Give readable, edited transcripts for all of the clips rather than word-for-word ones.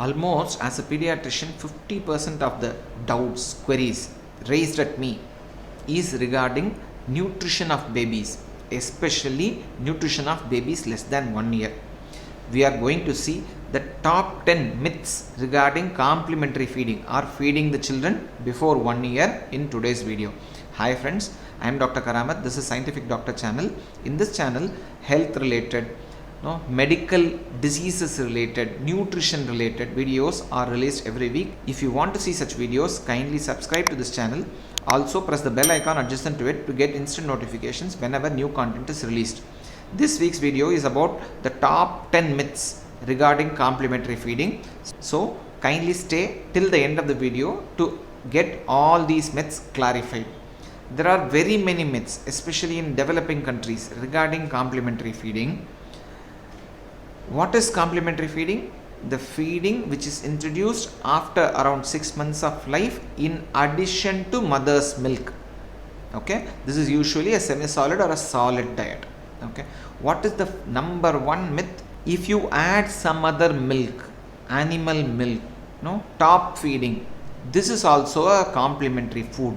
Almost as a pediatrician, 50% of the doubts, queries raised at me is regarding nutrition of babies, especially nutrition of babies less than 1 year. We are going to see the top 10 myths regarding complementary feeding or feeding the children before 1 year in today's video. Hi friends, I am Dr. Karamat. This is Scientific Doctor channel. In this channel, health related, medical diseases related, nutrition related videos are released every week. If you want to see such videos, kindly subscribe to this channel. Also press the bell icon adjacent to it to get instant notifications whenever new content is released. This week's video is about the top 10 myths regarding complementary feeding. So kindly stay till the end of the video to get all these myths clarified. There are very many myths, especially in developing countries, regarding complementary feeding. What is complementary feeding? The feeding which is introduced after around 6 months of life in addition to mother's milk. Okay, this is usually a semi-solid or a solid diet. Okay, what is the number one myth? If you add some other milk, animal milk, top feeding, this is also a complementary food.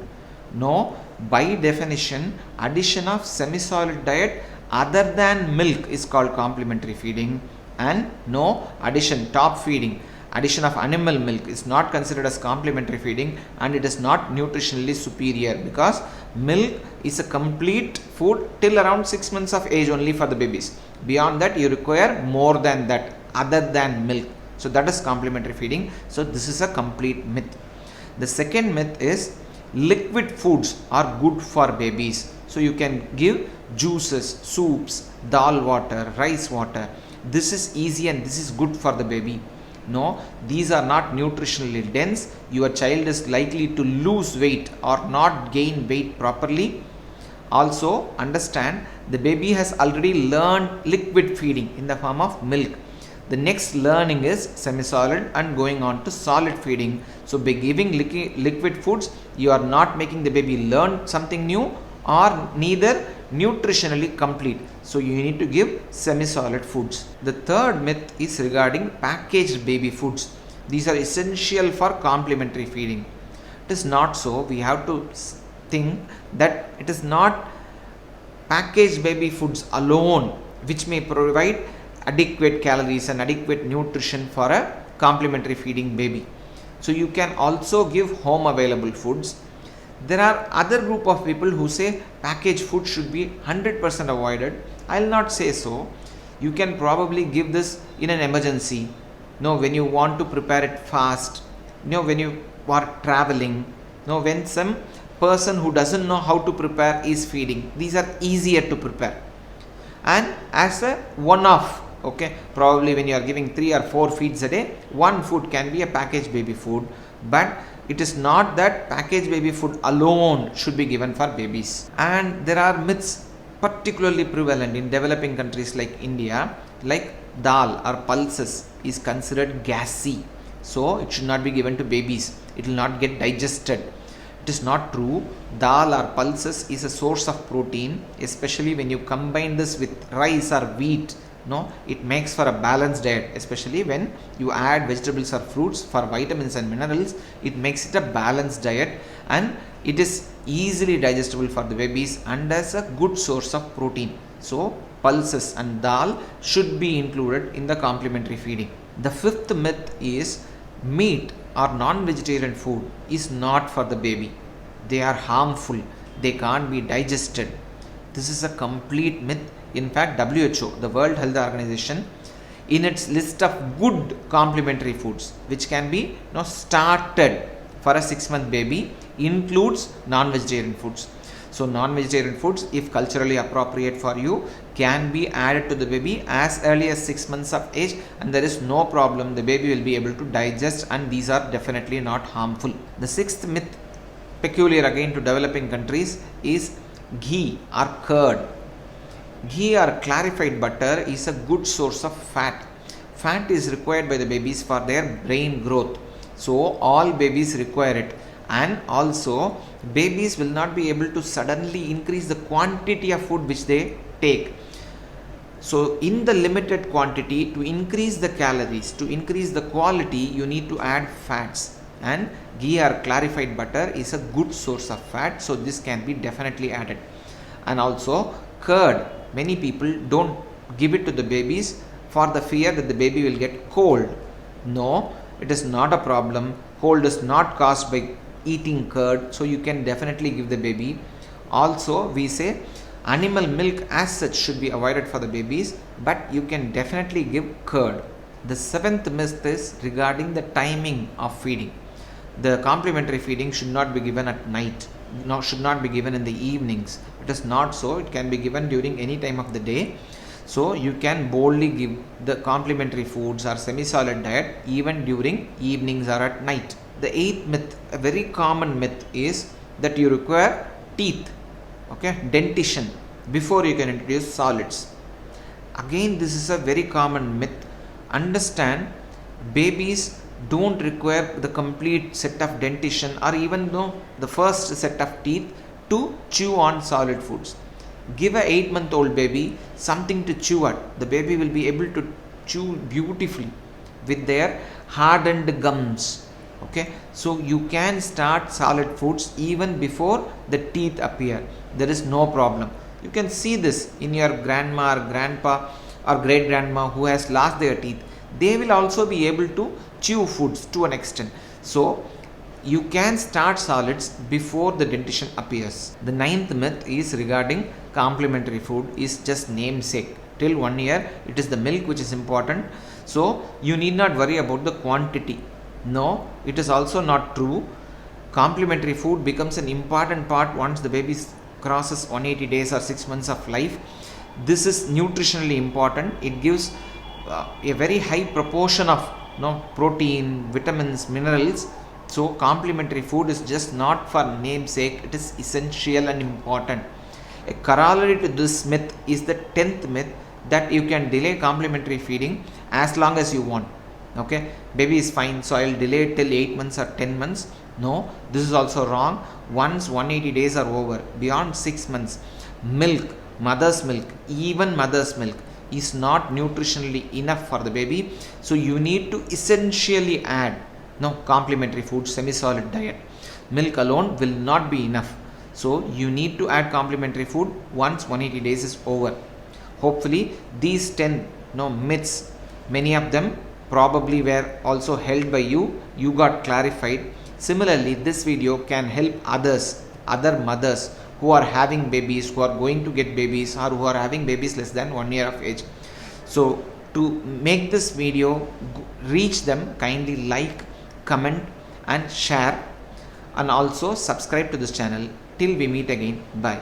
No, by definition, addition of semi-solid diet other than milk is called complementary feeding, and no addition, top feeding, addition of animal milk is not considered as complementary feeding, and it is not nutritionally superior because milk is a complete food till around 6 months of age only for the babies. Beyond that, you require more than that other than milk. So that is complementary feeding. So this is a complete myth. The second myth is liquid foods are good for babies. So you can give juices, soups, dal water, rice water. This is easy and this is good for the baby. No, these are not nutritionally dense. Your child is likely to lose weight or not gain weight properly. Also understand, the baby has already learned liquid feeding in the form of milk. The next learning is semi-solid and going on to solid feeding. So by giving liquid foods, you are not making the baby learn something new or neither nutritionally complete. So you need to give semi-solid foods. The third myth is regarding packaged baby foods. These are essential for complementary feeding. It is not so. We have to think that it is not packaged baby foods alone which may provide adequate calories and adequate nutrition for a complementary feeding baby. So you can also give home available foods. There are other group of people who say packaged food should be 100% avoided. I will not say so. You can probably give this in an emergency. When you want to prepare it fast. When you are traveling. When some person who doesn't know how to prepare is feeding. These are easier to prepare. And as a one-off, probably when you are giving 3 or 4 feeds a day, one food can be a packaged baby food. But it is not that packaged baby food alone should be given for babies. And there are myths particularly prevalent in developing countries like India, like dal or pulses is considered gassy. So it should not be given to babies. It will not get digested. It is not true. Dal or pulses is a source of protein, especially when you combine this with rice or wheat. It makes for a balanced diet, especially when you add vegetables or fruits for vitamins and minerals. It makes it a balanced diet and it is easily digestible for the babies and as a good source of protein. So pulses and dal should be included in the complementary feeding. The fifth myth is meat or non-vegetarian food is not for the baby. They are harmful. They can't be digested. This is a complete myth. In fact, WHO, the World Health Organization, in its list of good complementary foods which can be started for a 6-month baby, includes non-vegetarian foods. So non-vegetarian foods, if culturally appropriate for you, can be added to the baby as early as 6 months of age, and there is no problem. The baby will be able to digest, and these are definitely not harmful. The sixth myth, peculiar again to developing countries, is ghee or curd. Ghee or clarified butter is a good source of fat. Fat is required by the babies for their brain growth. So all babies require it. And also babies will not be able to suddenly increase the quantity of food which they take. So in the limited quantity, to increase the calories, to increase the quality, you need to add fats, and ghee or clarified butter is a good source of fat, so this can be definitely added. And also curd, many people don't give it to the babies for the fear that the baby will get cold. No, it is not a problem. Cold is not caused by eating curd, so you can definitely give the baby. Also we say animal milk as such should be avoided for the babies, but you can definitely give curd. The seventh myth is regarding the timing of feeding. The complementary feeding should not be given at night, should not be given in the evenings. It is not so. It can be given during any time of the day. So you can boldly give the complementary foods or semi-solid diet even during evenings or at night. The eighth myth, a very common myth, is that you require teeth, dentition, before you can introduce solids. Again, this is a very common myth. Understand, babies don't require the complete set of dentition or even though the first set of teeth to chew on solid foods. Give a 8-month-old baby something to chew at. The baby will be able to chew beautifully with their hardened gums. So you can start solid foods even before the teeth appear. There is no problem. You can see this in your grandma or grandpa or great grandma who has lost their teeth. They will also be able to chew foods to an extent. So you can start solids before the dentition appears. The ninth myth is regarding complementary food is just namesake. Till 1 year it is the milk which is important, so you need not worry about the quantity. No, it is also not true. Complementary food becomes an important part once the baby crosses 180 days or 6 months of life. This is nutritionally important. It gives a very high proportion of protein, vitamins, minerals. So complementary food is just not for namesake, it is essential and important. A corollary to this myth is the 10th myth, that you can delay complementary feeding as long as you want. Baby is fine, so I will delay it till 8 months or 10 months. No, this is also wrong. Once 180 days are over, beyond 6 months, milk, mother's milk, even mother's milk is not nutritionally enough for the baby. So you need to essentially add complementary food, semi-solid diet. Milk alone will not be enough. So you need to add complementary food once 180 days is over. Hopefully these 10 myths, many of them probably were also held by you. You got clarified. Similarly, this video can help other mothers who are having babies, who are going to get babies, or who are having babies less than 1 year of age. So to make this video reach them, kindly like, comment and share, and also subscribe to this channel. Till we meet again, bye.